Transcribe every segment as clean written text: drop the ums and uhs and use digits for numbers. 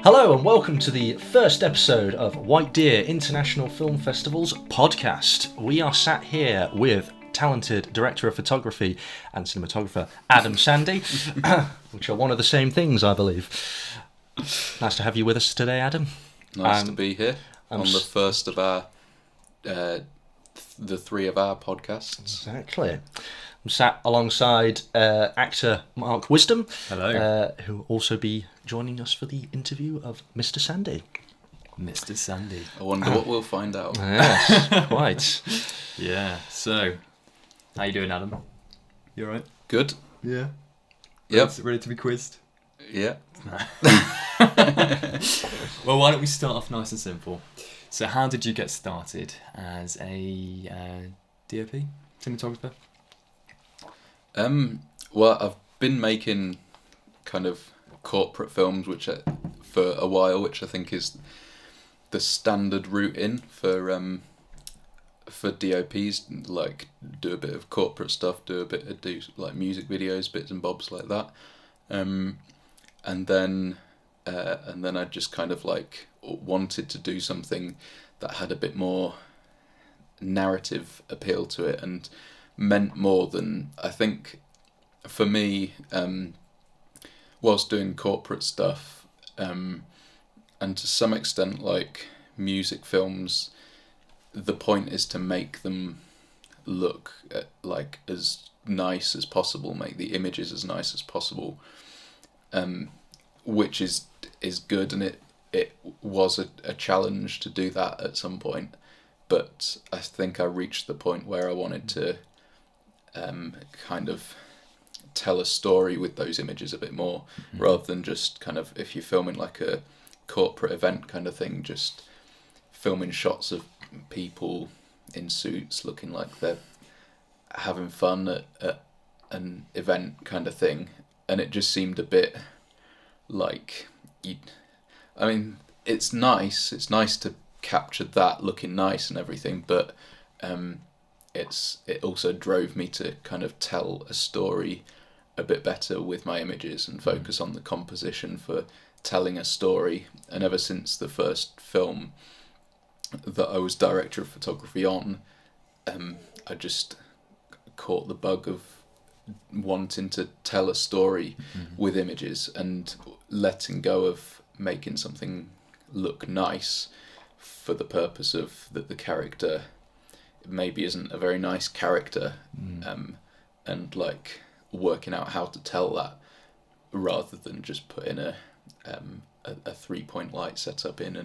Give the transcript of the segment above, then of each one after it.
Hello and welcome to the first episode of White Deer International Film Festival's podcast. We are sat here with talented director of photography and cinematographer Adam Sandy, which are one of the same things, I believe. Nice to have you with us today, Adam. Nice to be here on the first of our, the three of our podcasts. Exactly. I'm sat alongside actor Mark Wisdom. Hello. Who will also be joining us for the interview of Mr. Sandy. Mr. Sandy. I wonder what we'll find out. Yes, quite. Yeah. So, how you doing, Adam? You alright? Good. Yeah. Yep. Ready to be quizzed? Yeah. Well, why don't we start off nice and simple? So, how did you get started as a DOP cinematographer? Well, I've been making kind of corporate films, for a while, which I think is the standard route in for DOPs. Like, do a bit of corporate stuff, do like music videos, bits and bobs like that, and then I just kind of like wanted to do something that had a bit more narrative appeal to it and meant more than, I think, for me, whilst doing corporate stuff, and to some extent like music films, the point is to make them look like as nice as possible, make the images as nice as possible, which is good, and it was a challenge to do that at some point, but I think I reached the point where I wanted to kind of tell a story with those images a bit more, rather than just kind of, if you're filming like a corporate event kind of thing, just filming shots of people in suits looking like they're having fun at an event kind of thing, and it just seemed a bit like, I mean, it's nice to capture that looking nice and everything, but it also drove me to kind of tell a story a bit better with my images and focus on the composition for telling a story. And ever since the first film that I was director of photography on, I just caught the bug of wanting to tell a story with images and letting go of making something look nice for the purpose of that the character maybe isn't a very nice character, and like working out how to tell that, rather than just putting a 3-point light setup in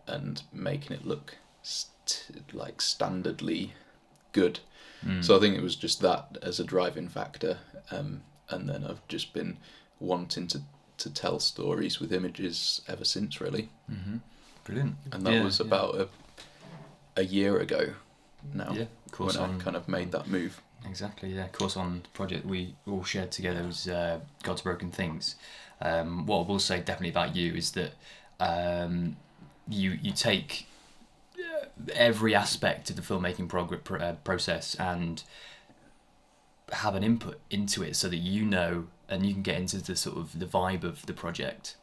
and making it look like standardly good. So I think it was just that as a driving factor, and then I've just been wanting to tell stories with images ever since, really. Brilliant. And that was about a year ago now, when I kind of made that move. Exactly, yeah. Of course, on the project we all shared together was God's Broken Things. What I will say definitely about you is that you take every aspect of the filmmaking process and have an input into it, so that you know and you can get into the sort of the vibe of the project,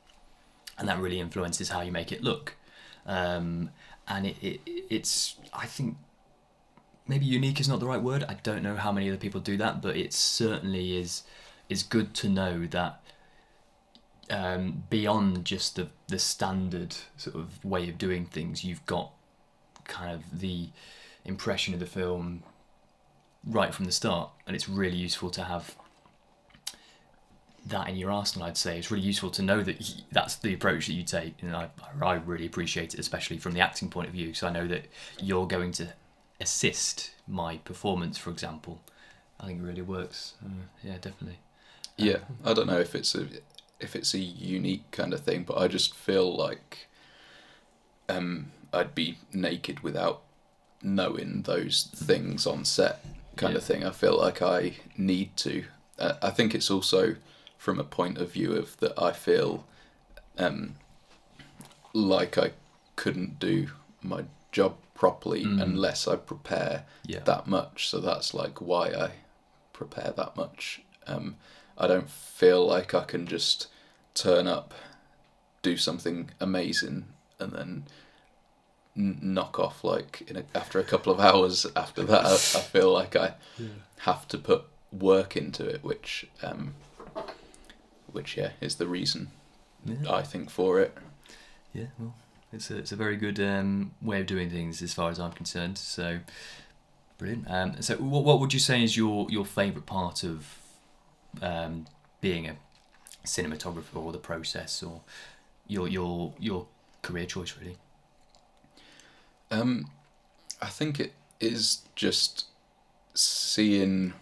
and that really influences how you make it look. And it's, I think, maybe unique is not the right word. I don't know how many other people do that, but it certainly is good to know that beyond just the standard sort of way of doing things, you've got kind of the impression of the film right from the start, and it's really useful to have that in your arsenal. I'd say it's really useful to know that that's the approach that you take, and I really appreciate it, especially from the acting point of view, so I know that you're going to assist my performance, for example. I think it really works. Yeah, definitely. Yeah, I don't know if it's a unique kind of thing, but I just feel like I'd be naked without knowing those things on set kind of thing. I feel like I need to. I think it's also from a point of view of that I feel like I couldn't do my job properly unless I prepare that much. So that's like why I prepare that much. I don't feel like I can just turn up, do something amazing and then knock off like after a couple of hours after that. I feel like I have to put work into it, which is the reason I think for it. Yeah, well, it's a very good way of doing things as far as I'm concerned. So brilliant. So what would you say is your favourite part of being a cinematographer, or the process, or your career choice, really? I think it is just seeing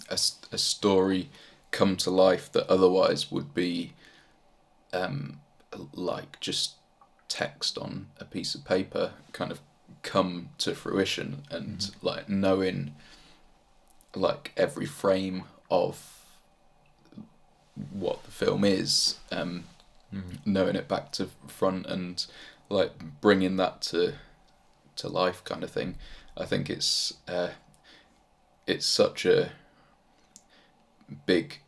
a story come to life that otherwise would be like just text on a piece of paper, kind of come to fruition, and like knowing like every frame of what the film is, knowing it back to front, and like bringing that to life, kind of thing. I think it's such a big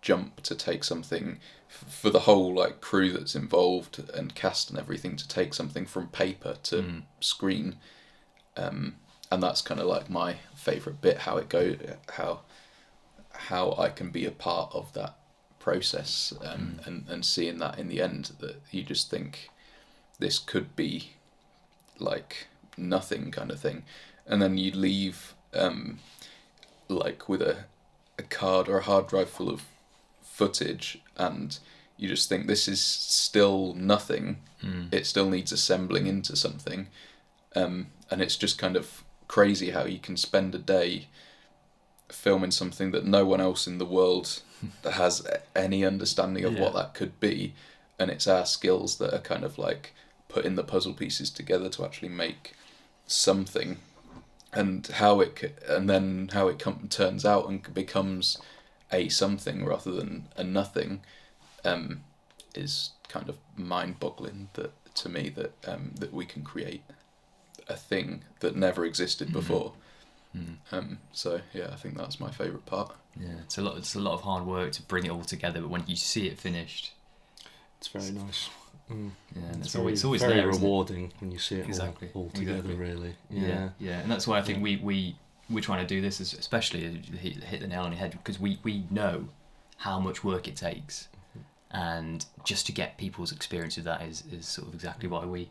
jump to take something for the whole like crew that's involved and cast and everything, to take something from paper to screen, and that's kind of like my favourite bit, how it goes, how I can be a part of that process, and seeing that in the end, that you just think this could be like nothing, kind of thing, and then you leave like with a card or a hard drive full of footage, and you just think this is still nothing. It still needs assembling into something, and it's just kind of crazy how you can spend a day filming something that no one else in the world has any understanding of what that could be, and it's our skills that are kind of like putting the puzzle pieces together to actually make something, and then how it turns out and becomes a something rather than a nothing, is kind of mind-boggling, that to me, that we can create a thing that never existed before. So yeah, I think that's my favourite part. Yeah, it's a lot of hard work to bring it all together, but when you see it finished, it's very nice. Yeah, and it's always very there, rewarding when you see it all together. Exactly. Really. Yeah, and that's why I think we're trying to do this, especially hit the nail on the head, because we know how much work it takes, and just to get people's experience of that is sort of exactly why we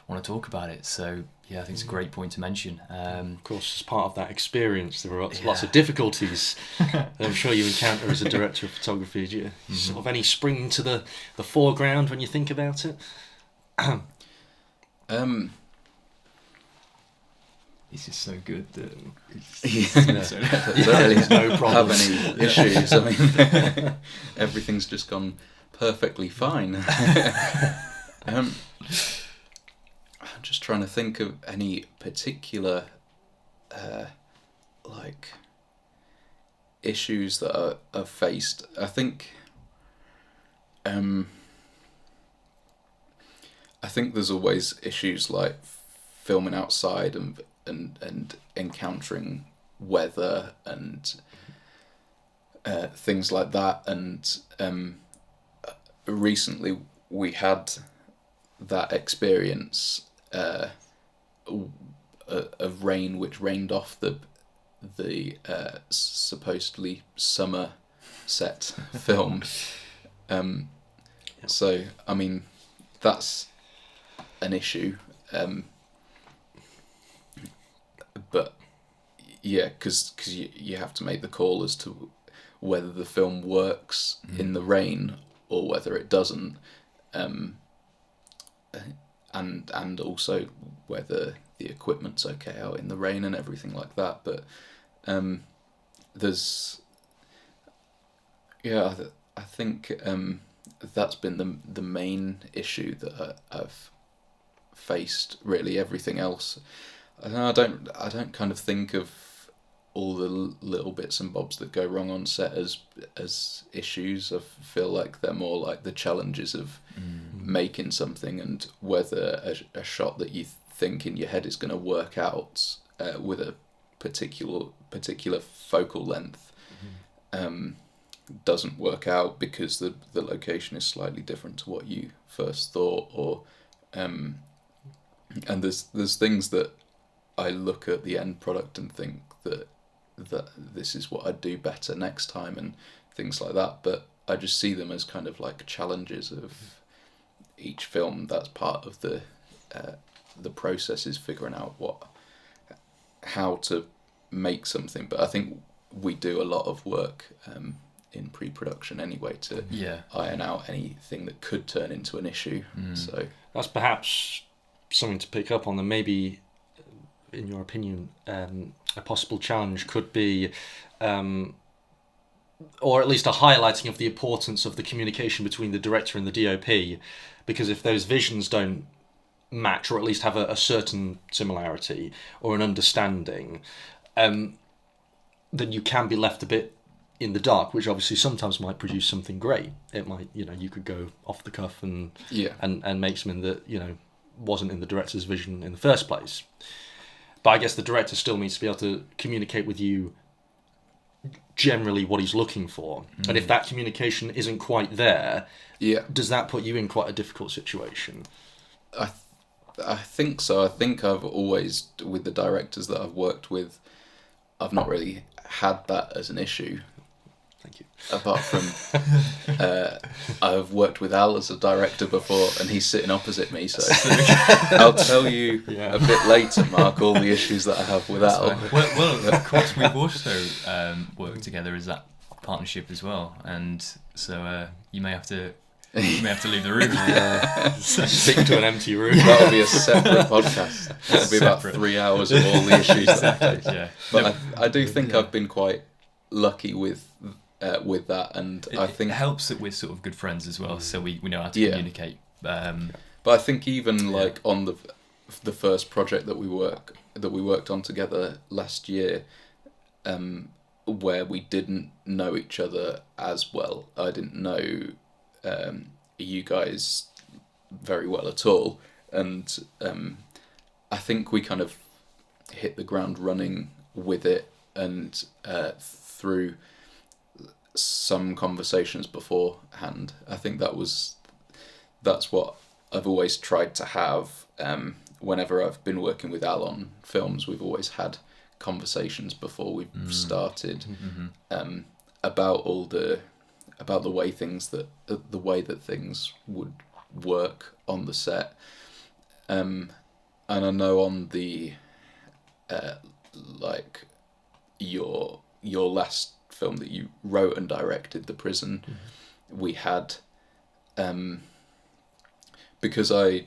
want to talk about it. So yeah, I think it's a great point to mention. Of course, as part of that experience, there are lots of difficulties that I'm sure you encounter as a director of photography. Do you sort of any spring to the foreground when you think about it? It's just so good that don't really have any issues. I mean, everything's just gone perfectly fine. I'm just trying to think of any particular like issues that I've faced. I think there's always issues like filming outside and encountering weather and things like that, and recently we had that experience of rain, which rained off the supposedly summer set film. So I mean, that's an issue, but yeah, because you have to make the call as to whether the film works in the rain or whether it doesn't, and also whether the equipment's okay out in the rain and everything like that. But I think that's been the main issue that I've faced. Really, everything else, I don't kind of think of all the little bits and bobs that go wrong on set as issues. I feel like they're more like the challenges of making something, and whether a shot that you think in your head is going to work out with a particular focal length doesn't work out because the location is slightly different to what you first thought, or and there's things that I look at the end product and think that this is what I'd do better next time, and things like that, but I just see them as kind of like challenges of each film. That's part of the process, is figuring out how to make something. But I think we do a lot of work in pre-production anyway to iron out anything that could turn into an issue. So that's perhaps something to pick up on. Then maybe, in your opinion, a possible challenge could be, or at least a highlighting of the importance of the communication between the director and the DOP, because if those visions don't match, or at least have a certain similarity or an understanding, then you can be left a bit in the dark, which obviously sometimes might produce something great. It might, you could go off the cuff and make something that, wasn't in the director's vision in the first place. But I guess the director still needs to be able to communicate with you generally what he's looking for. And if that communication isn't quite there, does that put you in quite a difficult situation? I think so. I think I've always, with the directors that I've worked with, I've not really had that as an issue. Thank you. Apart from, I've worked with Al as a director before, and he's sitting opposite me, so I'll tell you a bit later, Mark, all the issues that I have with Al. Well, of course, we've also worked together as that partnership as well, and so you may have to leave the room. Stick to an empty room. That'll be a separate podcast. It'll be about 3 hours of all the issues. Exactly. But I do think I've been quite lucky with that, and I think it helps that we're sort of good friends as well, so we know how to communicate. But I think even like on the first project that we worked on together last year, where we didn't know each other as well. I didn't know you guys very well at all, and I think we kind of hit the ground running with it, and through some conversations beforehand. I think that's what I've always tried to have. Whenever I've been working with Al on films, we've always had conversations before we've started about the way that things would work on the set. And I know on the like your last film that you wrote and directed, The Prison, we had because I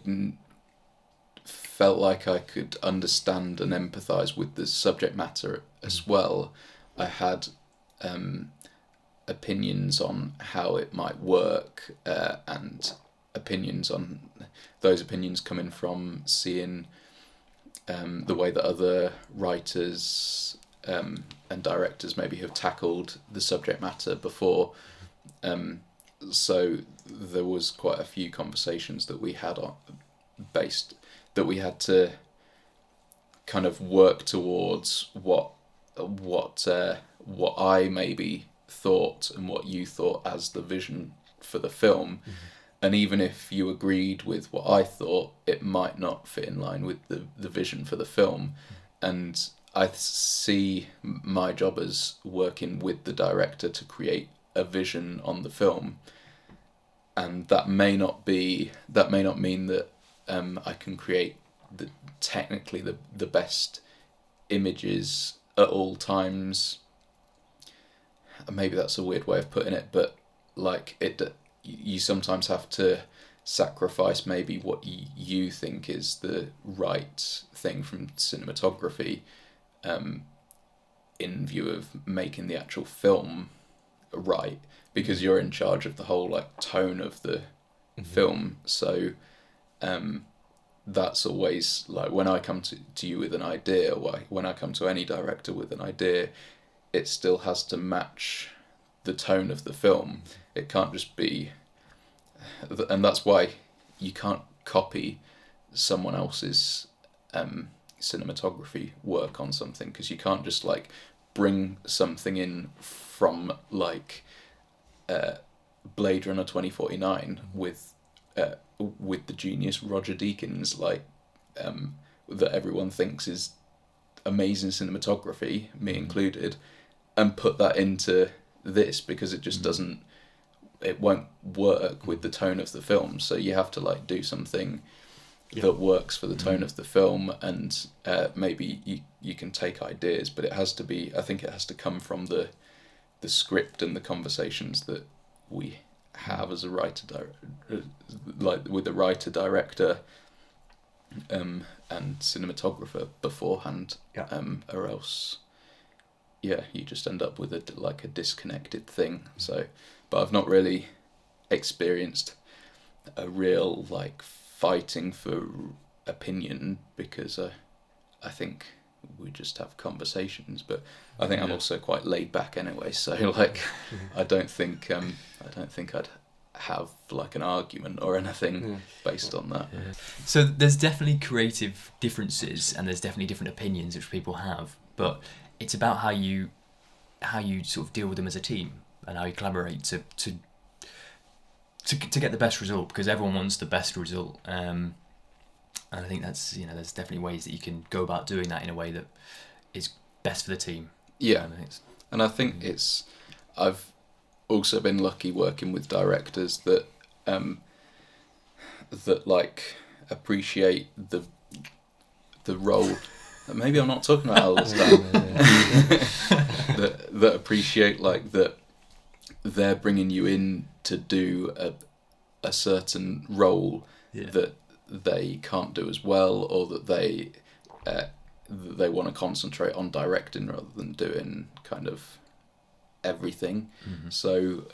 felt like I could understand and empathise with the subject matter as well. I had opinions on how it might work, and those opinions coming from seeing the way that other writers and directors maybe have tackled the subject matter before. So there was quite a few conversations that we had that we had to kind of work towards what I maybe thought and what you thought as the vision for the film. And even if you agreed with what I thought, it might not fit in line with the vision for the film. And I see my job as working with the director to create a vision on the film, and that may not mean that I can create technically the best images at all times. Maybe that's a weird way of putting it, but like you sometimes have to sacrifice maybe what you think is the right thing from cinematography, in view of making the actual film right, because you're in charge of the whole like tone of the film. So that's always like when I come to you with an idea, or when I come to any director with an idea, it still has to match the tone of the film. It can't just be, and that's why you can't copy someone else's cinematography work on something, because you can't just like bring something in from like Blade Runner 2049 with the genius Roger Deakins, like that everyone thinks is amazing cinematography, me included, and put that into this, because it just it won't work with the tone of the film. So you have to like do something that works for the tone of the film, and maybe you can take ideas, but it has to be, I think it has to come from the script and the conversations that we have as a writer, like with the writer, director, and cinematographer beforehand, or else, you just end up with a disconnected thing. So, but I've not really experienced a real like fighting for opinion, because I think we just have conversations. But I think I'm also quite laid back anyway, so like I don't think I'd have like an argument or anything based on that. So there's definitely creative differences, and there's definitely different opinions which people have, but it's about how you sort of deal with them as a team, and how you collaborate to get the best result, because everyone wants the best result. And I think that's, there's definitely ways that you can go about doing that in a way that is best for the team. Yeah, and I think I've also been lucky working with directors that like appreciate the role. Maybe I'm not talking about Alice that appreciate like that they're bringing you in to do a certain role that they can't do as well, or that they want to concentrate on directing rather than doing kind of everything. So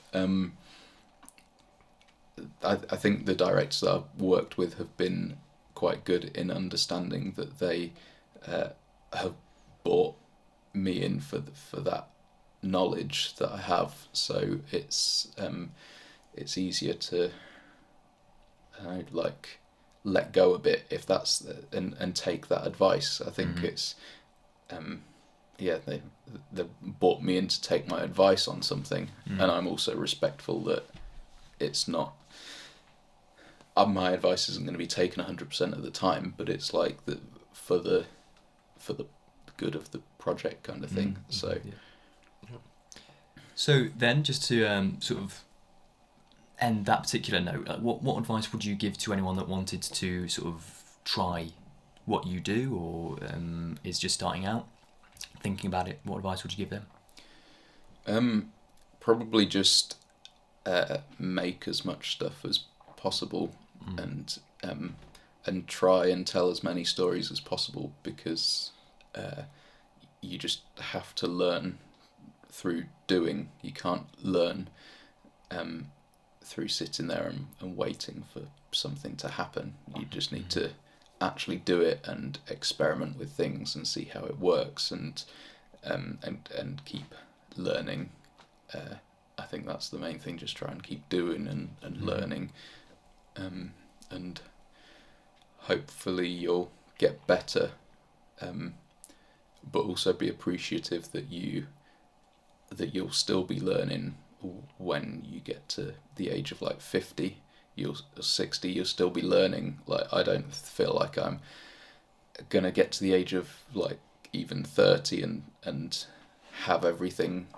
I think the directors that I've worked with have been quite good in understanding that they have brought me in for that knowledge that I have. So it's easier to like let go a bit if that's and take that advice. I think it's they brought me in to take my advice on something, and I'm also respectful that it's not my advice isn't going to be taken 100% of the time, but it's like that for the good of the project kind of thing. So then, just to sort of end that particular note, like what advice would you give to anyone that wanted to sort of try what you do, or is just starting out, thinking about it? What advice would you give them? Probably just make as much stuff as possible, and try and tell as many stories as possible, because you just have to learn through doing. You can't learn through sitting there and waiting for something to happen. You just need to actually do it and experiment with things and see how it works, and keep learning. I think that's the main thing. Just try and keep doing and learning, and hopefully you'll get better, but also be appreciative that you'll still be learning when you get to the age of like 50, 60, you'll still be learning. Like, I don't feel like I'm gonna get to the age of like even 30 and have everything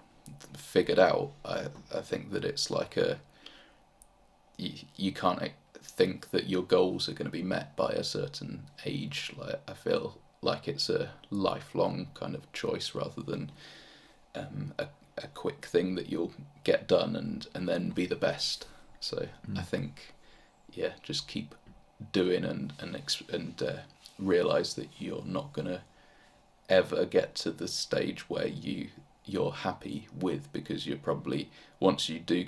figured out. I think that it's like you can't think that your goals are going to be met by a certain age. Like, I feel like it's a lifelong kind of choice rather than a quick thing that you'll get done and then be the best. So I think, just keep doing and realise that you're not gonna ever get to the stage where you're happy with, because you're probably, once you do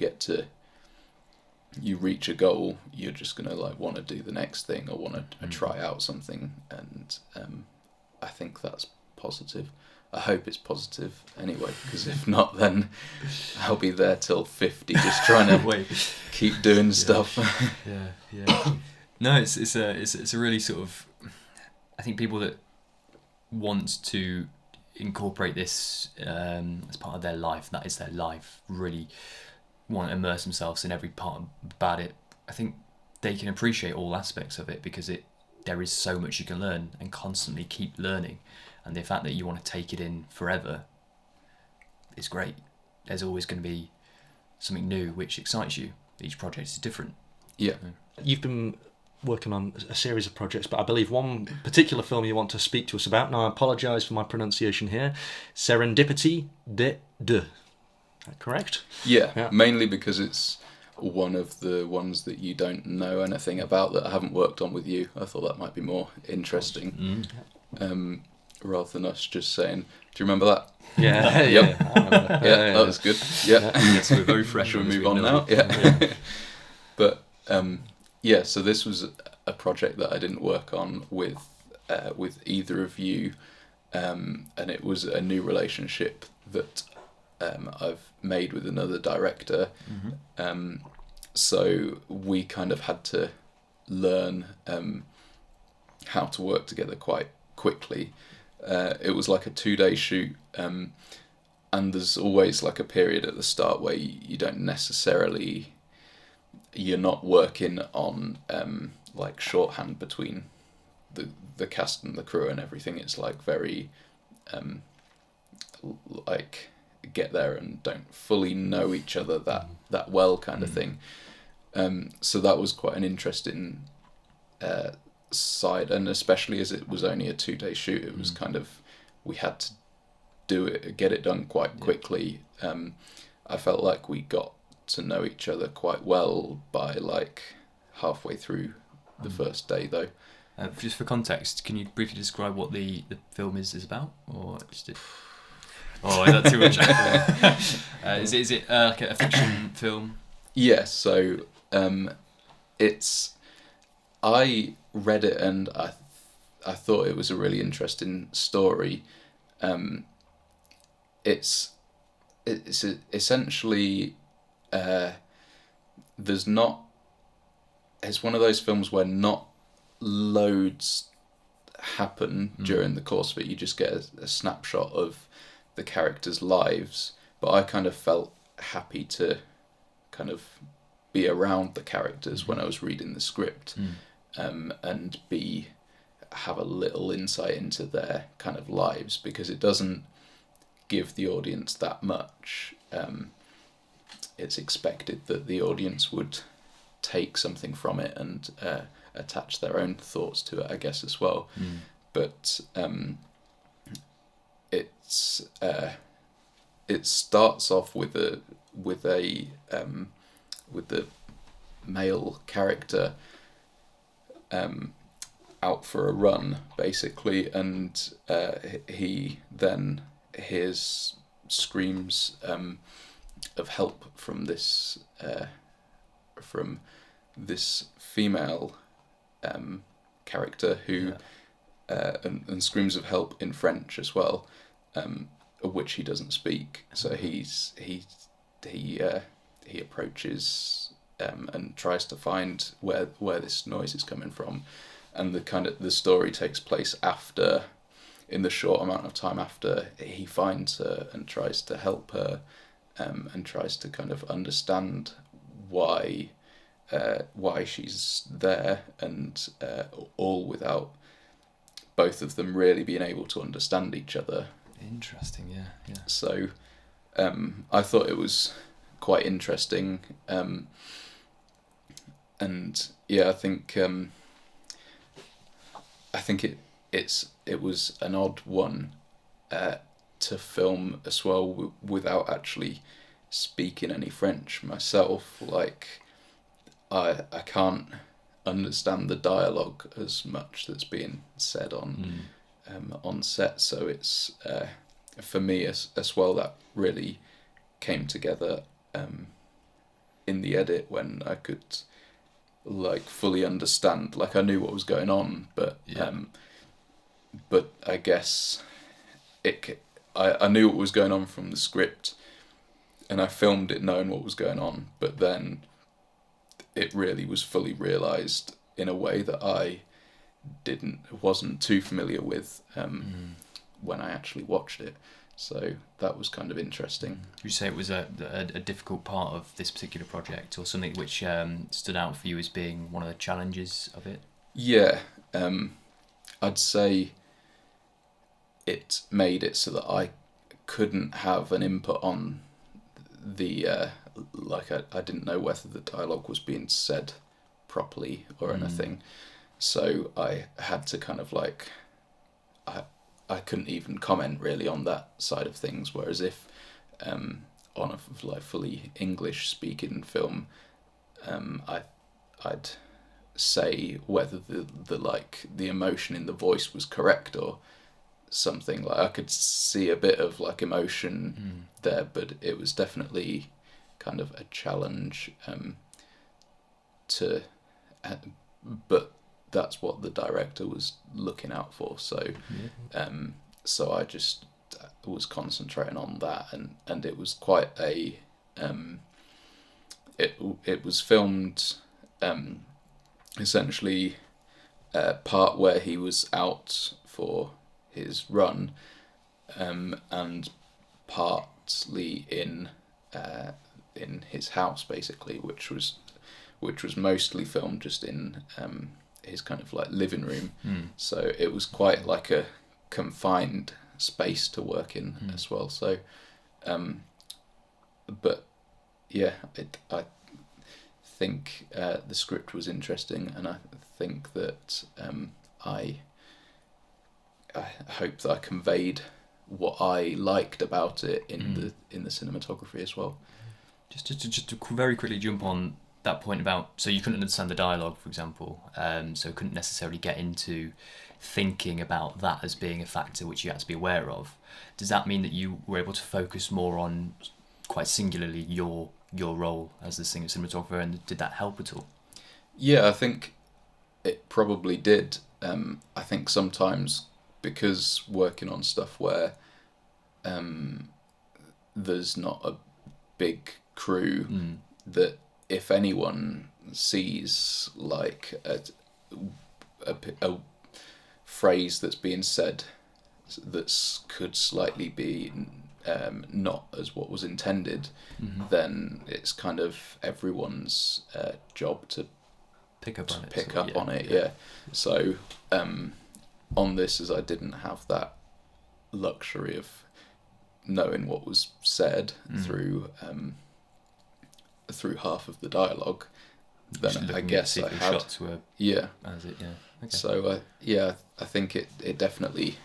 you reach a goal, you're just gonna like want to do the next thing or want to try out something, and I think that's positive. I hope it's positive anyway, because if not, then I'll be there till 50 just trying to keep doing stuff. No, it's a really sort of, I think people that want to incorporate this as part of their life, that is their life, really want to immerse themselves in every part about it, I think they can appreciate all aspects of it, because there is so much you can learn and constantly keep learning, and the fact that you want to take it in forever is great. There's always going to be something new which excites you. Each project is different. Yeah. You've been working on a series of projects, but I believe one particular film you want to speak to us about. Now, I apologise for my pronunciation here. Serendipity de. Is that correct? Yeah, mainly because it's one of the ones that you don't know anything about, that I haven't worked on with you. I thought that might be more interesting, rather than us just saying, do you remember that? Yeah, Yep. I remember. Yeah, that was good. Yeah. Yes, we're very fresh. Should we move on now? Yeah. But so this was a project that I didn't work on with either of you, and it was a new relationship that I've made with another director. So we kind of had to learn how to work together quite quickly. It was like a 2-day shoot, and there's always like a period at the start where you don't necessarily, you're not working on like shorthand between the cast and the crew and everything. It's like very like get there and don't fully know each other that well kind of thing. So that was quite an interesting side, and especially as it was only a 2-day shoot, it was kind of, we had to get it done quite quickly. I felt like we got to know each other quite well by like halfway through the first day, though. Just for context, can you briefly describe what the film is about, or just oh, is that too much? Is it like a fiction film? Yeah, so I read it and I thought it was a really interesting story. It's essentially it's one of those films where not loads happen during the course of it. You just get a snapshot of the characters' lives, but I kind of felt happy to kind of be around the characters when I was reading the script, and have a little insight into their kind of lives, because it doesn't give the audience that much. It's expected that the audience would take something from it and attach their own thoughts to it, I guess, as well. But it starts off with the male character out for a run, basically, and he then hears screams of help from this female character who and screams of help in French as well, which he doesn't speak. So he approaches and tries to find where this noise is coming from, and the story takes place after, in the short amount of time after he finds her and tries to help her, and tries to kind of understand why she's there, and all without both of them really being able to understand each other. Interesting, yeah. So I thought it was quite interesting, and yeah, I think it was an odd one to film as well without actually speaking any French myself. Like I can't understand the dialogue as much that's being said on set, so it's for me as well, that really came together in the edit, when I could like fully understand. Like, I knew what was going on, but I guess I knew what was going on from the script, and I filmed it knowing what was going on, but then it really was fully realised in a way that I wasn't too familiar with when I actually watched it. So that was kind of interesting. Would you say it was a difficult part of this particular project, or something which stood out for you as being one of the challenges of it? Yeah, I'd say it made it so that I couldn't have an input on the I didn't know whether the dialogue was being said properly or anything, so I had to kind of like I couldn't even comment really on that side of things, whereas if on a like fully English speaking film, I'd say whether the emotion in the voice was correct or something. Like I could see a bit of like emotion there, but it was definitely kind of a challenge but that's what the director was looking out for, so so I just was concentrating on that, and it was quite a it was filmed essentially part where he was out for his run, and partly in his house basically, which was mostly filmed just in his kind of like living room. So it was quite like a confined space to work in as well. So, but yeah, I think the script was interesting, and I think that I hope that I conveyed what I liked about it in the cinematography as well. Just to very quickly jump on that point about, so you couldn't understand the dialogue, for example, so couldn't necessarily get into thinking about that as being a factor which you had to be aware of. Does that mean that you were able to focus more on quite singularly your role as the cinematographer, and did that help at all? Yeah, I think it probably did. I think sometimes, because working on stuff where there's not a big crew, that if anyone sees like a phrase that's being said that could slightly be not as what was intended, then it's kind of everyone's job to pick up on it. So on this, as I didn't have that luxury of knowing what was said through half of the dialogue, then I guess I had shots were as it okay. So I think it definitely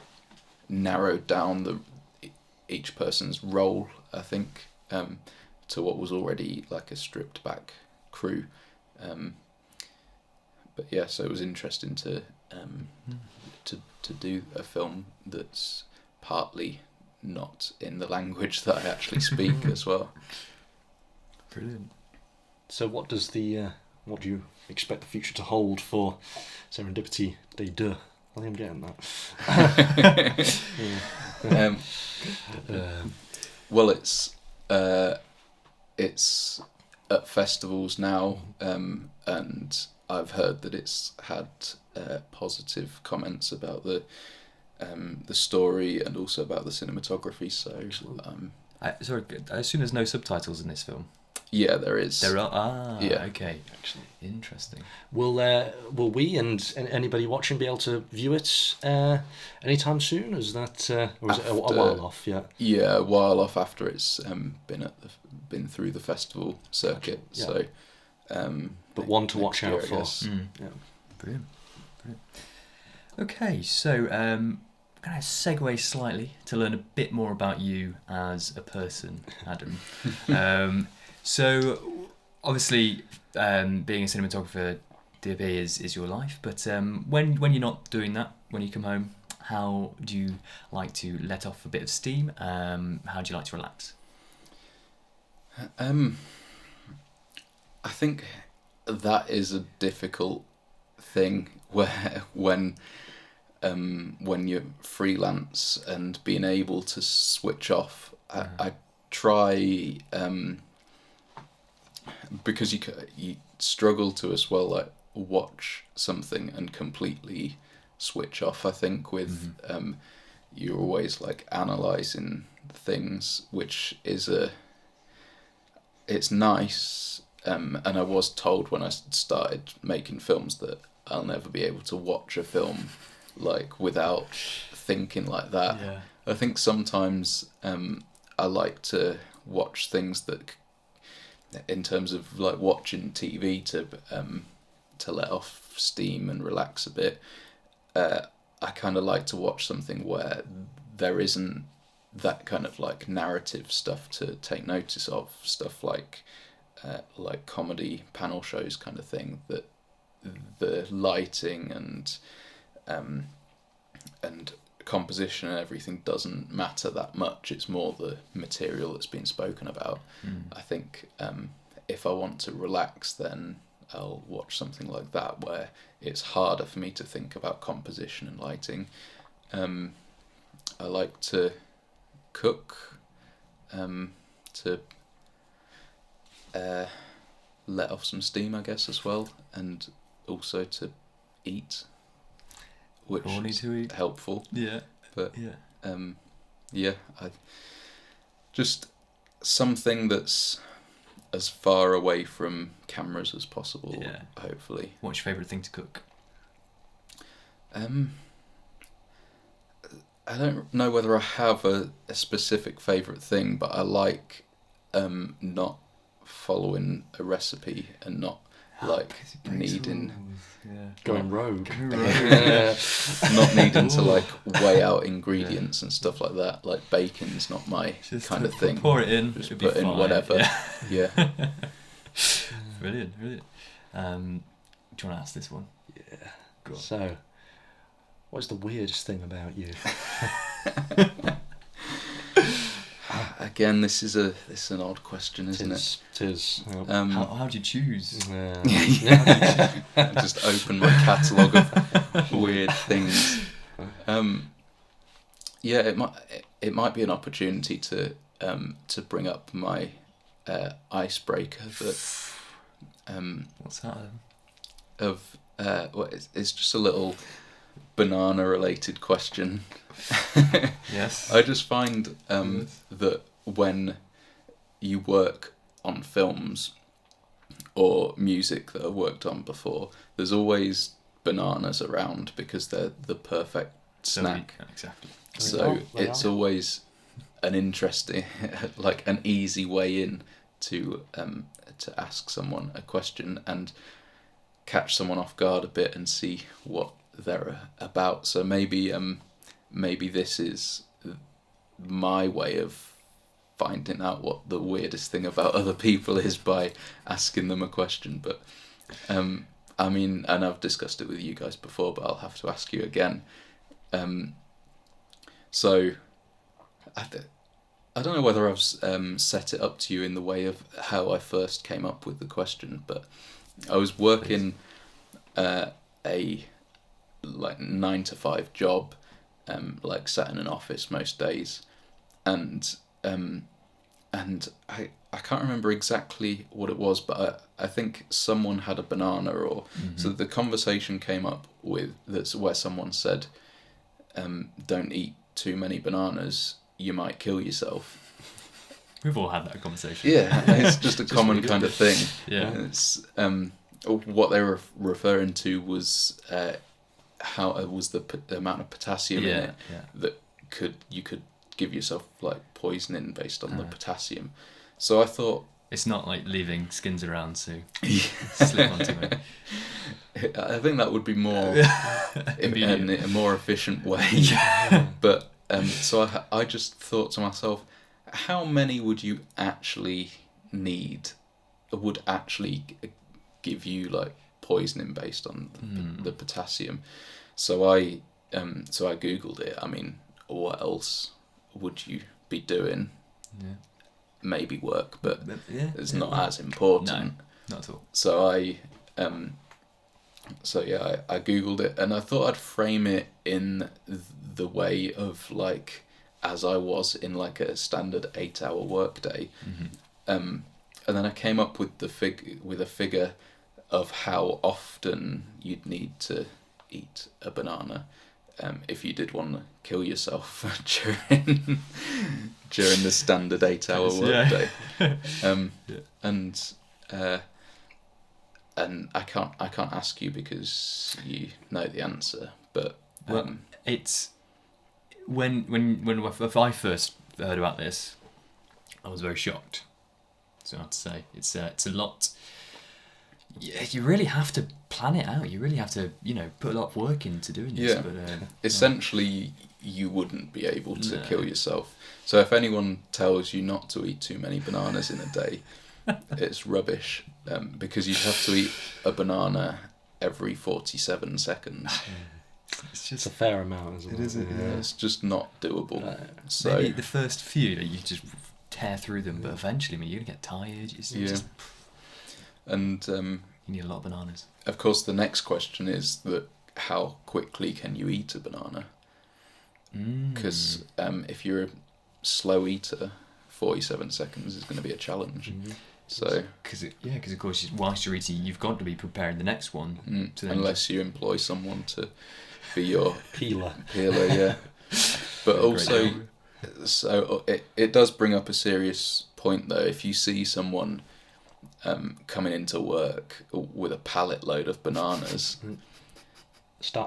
narrowed down each person's role, I think, to what was already like a stripped back crew. But yeah, so it was interesting to do a film that's partly not in the language that I actually speak as well. Brilliant. So what do you expect the future to hold for Serendipity Day 2? I think I'm getting that. Well, it's at festivals now, and I've heard that it's had positive comments about the story and also about the cinematography. So, I assume there's no subtitles in this film. Yeah, there is. There are. Yeah. Okay. Actually, interesting. Will we and anybody watching be able to view it anytime soon? Is that or is it a while off? Yeah. Yeah, a while off after it's been through the festival circuit. Yeah. So, but one to watch out for. Yeah. Brilliant. Okay, so I'm going to segue slightly to learn a bit more about you as a person, Adam. So, obviously, being a cinematographer, DOP is your life. But when you're not doing that, when you come home, how do you like to let off a bit of steam? How do you like to relax? I think that is a difficult thing when you're freelance and being able to switch off. I try. Because you struggle to as well like watch something and completely switch off. I think with you're always like analysing things, which is it's nice. And I was told when I started making films that I'll never be able to watch a film like without thinking like that. Yeah. I think sometimes I like to watch things that, in terms of like watching TV to let off steam and relax a bit. I kind of like to watch something where there isn't that kind of like narrative stuff to take notice of, stuff like comedy panel shows kind of thing, that the lighting and composition and everything doesn't matter that much. It's more the material that's been spoken about. I think if I want to relax, then I'll watch something like that where it's harder for me to think about composition and lighting. I like to cook, to let off some steam, I guess, as well, and also to eat, which is helpful. Yeah. But I just something that's as far away from cameras as possible. Yeah. Hopefully. What's your favourite thing to cook? I don't know whether I have a specific favourite thing, but I like not following a recipe and not like needing going rogue. not needing to like weigh out ingredients and stuff like that. Like bacon's not my kind of thing. Pour it in. Just put in whatever. Yeah. Brilliant. Do you want to ask this one? Yeah. Go on. So, what's the weirdest thing about you? Again, this is an odd question, isn't it? It is. How do you choose? I just open my catalogue of weird things. It might be an opportunity to bring up my icebreaker that what's that? It's just a little banana related question. Yes. I just find that when you work on films or music that I've worked on before, there's always bananas around because they're the perfect snack. Exactly. So it's always an interesting, like an easy way in to ask someone a question and catch someone off guard a bit and see what they're about. So maybe this is my way of finding out what the weirdest thing about other people is by asking them a question. But I mean, and I've discussed it with you guys before, but I'll have to ask you again. So I don't know whether I've set it up to you in the way of how I first came up with the question, but I was working a like 9-to-5 job, like sat in an office most days, and I can't remember exactly what it was, but I think someone had a banana, or so the conversation came up with that's where someone said, "Don't eat too many bananas, you might kill yourself." We've all had that conversation. Yeah, it's just a common kind of thing. Yeah. It's what they were referring to was how it was the amount of potassium in it that you could give yourself like poisoning based on the potassium. So I thought it's not like leaving skins around to slip onto it. I think that would be more a more efficient way. Yeah. But so I just thought to myself, how many would you actually need? Would actually give you like poisoning based on the potassium? So I googled it. I mean, what else would you be doing? Yeah. Maybe work, but it's not as important. No, not at all. So I googled it, and I thought I'd frame it in the way of like as I was in like a standard 8-hour workday. And then I came up with a figure of how often you'd need to eat a banana, if you did want to kill yourself during the standard 8-hour workday. And I can't ask you because you know the answer, but it's if I first heard about this, I was very shocked. So I have to say it's a lot. Yeah, you really have to plan it out. You really have to, put a lot of work into doing this. Yeah. But, essentially, you wouldn't be able to kill yourself. So if anyone tells you not to eat too many bananas in a day, it's rubbish. Because you have to eat a banana every 47 seconds. It's a fair amount, isn't it? It is. Yeah. It's just not doable. So maybe the first few, you just tear through them, but eventually, you're gonna get tired. And you need a lot of bananas. Of course, the next question is that how quickly can you eat a banana? Because if you're a slow eater, 47 seconds is going to be a challenge. So because of course, whilst you're eating, you've got to be preparing the next one. Unless you employ someone to be your peeler, yeah. But also, so it does bring up a serious point though. If you see someone coming into work with a pallet load of bananas,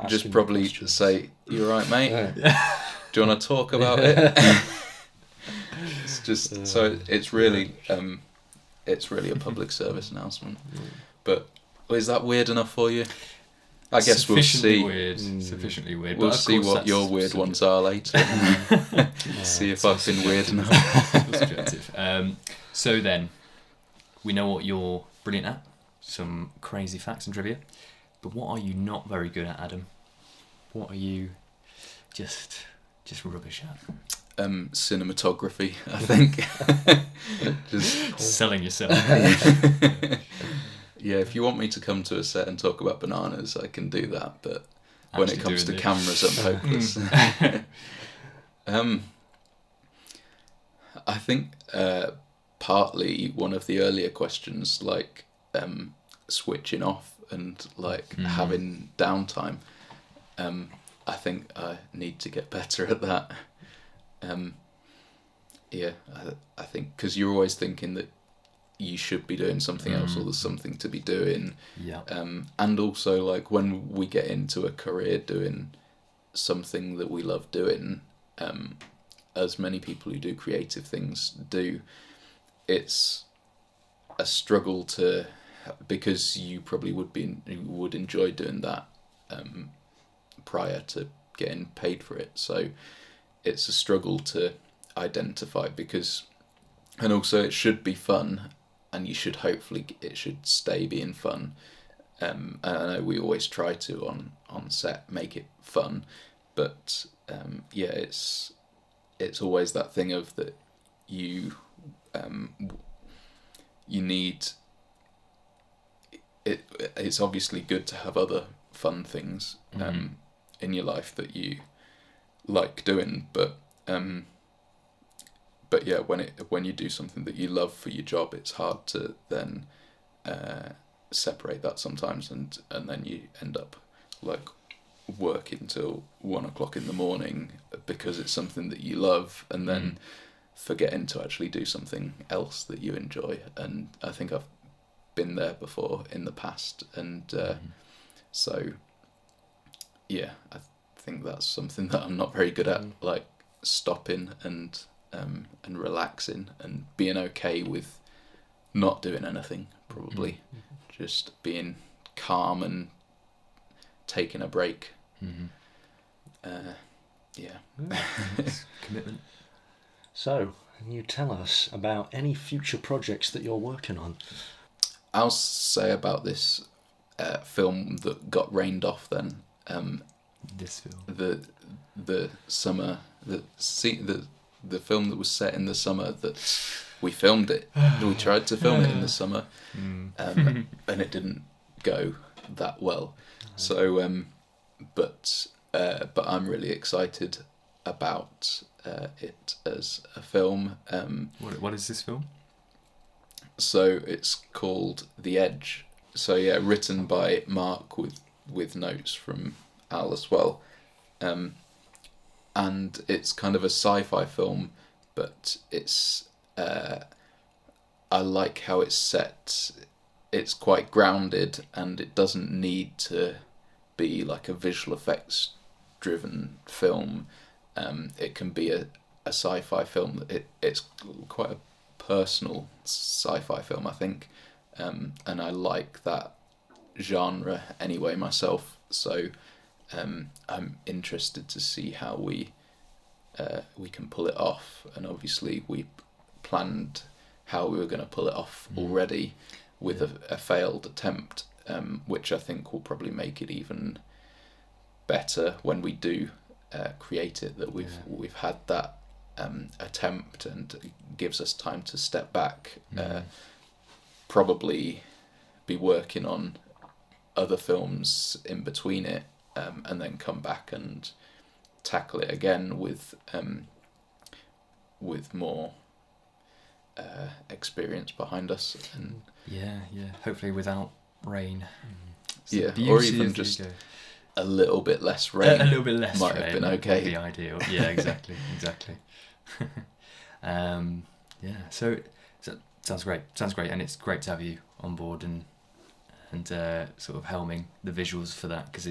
just probably say, "You all right, mate? Do you want to talk about it?" It's just so it's really a public service announcement. But is that weird enough for you? I guess we'll see. Sufficiently weird. We'll see what your weird ones are later. See if I've been weird enough. So then, we know what you're brilliant at. Some crazy facts and trivia. But what are you not very good at, Adam? What are you just rubbish at? Cinematography, I think. Just selling yourself. Yeah, if you want me to come to a set and talk about bananas, I can do that. But when it comes to cameras, I'm hopeless. I think partly one of the earlier questions, like switching off and having downtime, I think I need to get better at that. I think because you're always thinking that you should be doing something else or there's something to be doing. Yeah. And also, like, when we get into a career doing something that we love doing, as many people who do creative things do, it's a struggle because you probably would enjoy doing that prior to getting paid for it. So it's a struggle to identify and also it should be fun, and you should it should stay being fun. And I know we always try to on set make it fun, but it's always that thing of that you need it. It's obviously good to have other fun things in your life that you like doing, but yeah, when you do something that you love for your job, it's hard to then separate that sometimes, and then you end up like working till 1 o'clock in the morning because it's something that you love, and then forgetting to actually do something else that you enjoy. And I think I've been there before in the past, and so yeah, I think that's something that I'm not very good at, like stopping and relaxing and being okay with not doing anything, probably just being calm and taking a break. Commitment. So, can you tell us about any future projects that you're working on? I'll say about this film that got rained off then. This film. The summer, the film that was set in the summer that we filmed it. We tried to film it in the summer, and it didn't go that well. So, but I'm really excited about it as a film. What is this film? So it's called The Edge. So yeah, written by Mark with notes from Al as well. and it's kind of a sci-fi film, but it's I like how it's set. It's quite grounded, and it doesn't need to be like a visual effects driven film. It can be a sci-fi film. It's quite a personal sci-fi film, I think, and I like that genre anyway myself. So I'm interested to see how we can pull it off, and obviously we planned how we were going to pull it off already with a failed attempt, which I think will probably make it even better when we do create it, that we've had that attempt, and gives us time to step back, probably be working on other films in between it, and then come back and tackle it again with more experience behind us, and hopefully without rain. Or even just a little bit less rain. A little bit less might rain have been okay. would be ideal. Yeah, exactly. So sounds great, and it's great to have you on board and sort of helming the visuals for that, because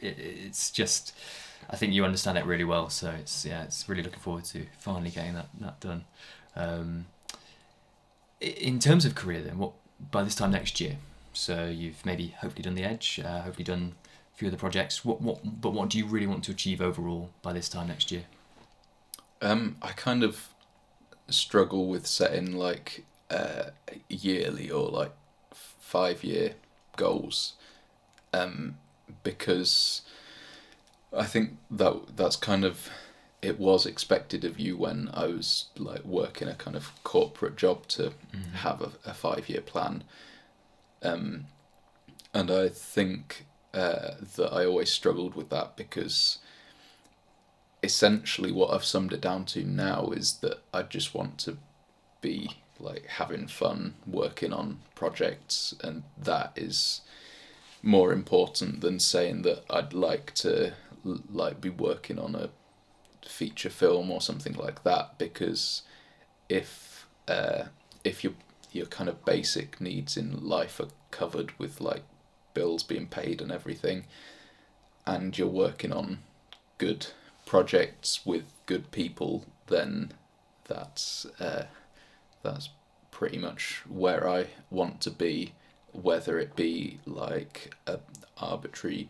it's just, I think you understand it really well, so it's really looking forward to finally getting that done. In terms of career then, what by this time next year, so you've maybe hopefully done The Edge, hopefully done a few of the projects, what do you really want to achieve overall by this time next year? I kind of struggle with setting like yearly or like 5-year goals, because I think that's kind of, it was expected of you when I was like working a kind of corporate job to have a 5-year plan, and I think that I always struggled with that, because essentially what I've summed it down to now is that I just want to be like having fun working on projects, and that is more important than saying that I'd like to like be working on a feature film or something like that, because if your kind of basic needs in life are covered with like bills being paid and everything, and you're working on good projects with good people, then that's pretty much where I want to be, whether it be like a arbitrary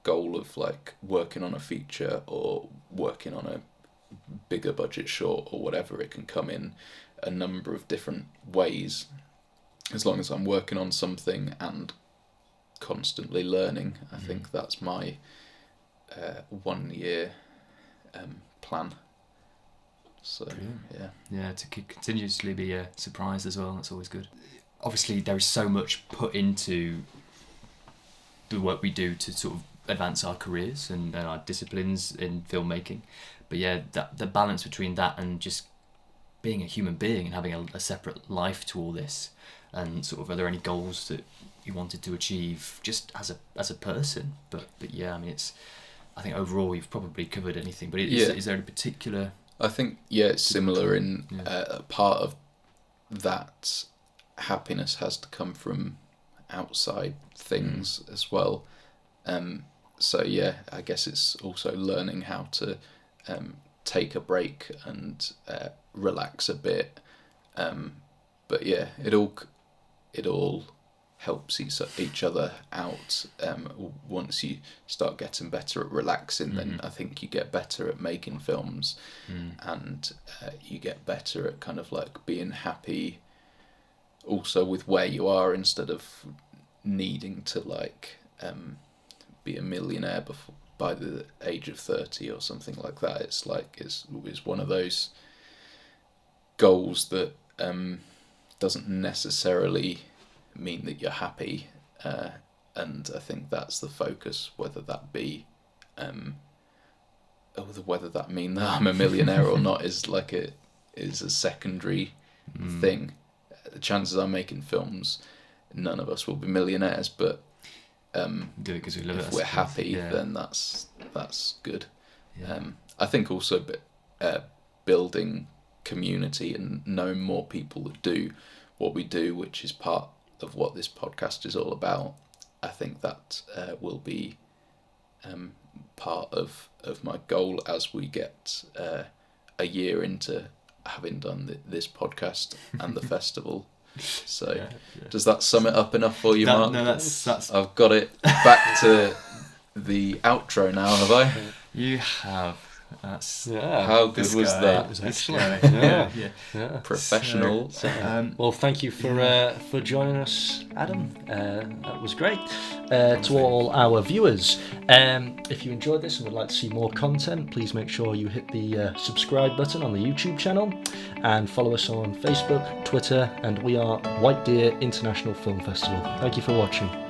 goal of like working on a feature or working on a bigger budget short or whatever. It can come in a number of different ways, as long as I'm working on something and constantly learning. I think that's my 1 year plan. So to continuously be surprised as well, that's always good. Obviously there is so much put into the work we do to sort of advance our careers and our disciplines in filmmaking, but that the balance between that and just being a human being and having a separate life to all this, and sort of, are there any goals that you wanted to achieve just as a person? But I mean, I think overall you've probably covered anything, but is there a particular... I think it's similar in part of that happiness has to come from outside things as well. So I guess it's also learning how to take a break and relax a bit. But it all helps each other out. Once you start getting better at relaxing, then I think you get better at making films, and you get better at kind of like being happy also with where you are, instead of needing to like be a millionaire by the age of 30 or something like that. It's like it's one of those goals that doesn't necessarily mean that you're happy, and I think that's the focus, whether that be whether that mean that I'm a millionaire or not is a secondary thing. The chances are, making films, none of us will be millionaires, but do it because we love it. If we're happy, then that's that's good. Yeah. I think also building community and knowing more people that do what we do, which is part of what this podcast is all about. I think that will be part of my goal as we get a year into having done this podcast and the festival. So does that sum it up enough for you, Mark? No, that's I've got it back to the outro now, have I? You have. That's How good was that? It was excellent. Yeah. Professional. Well, thank you for joining us, Adam. That was great. To all our viewers, if you enjoyed this and would like to see more content, please make sure you hit the subscribe button on the YouTube channel and follow us on Facebook, Twitter, and we are White Deer International Film Festival. Thank you for watching.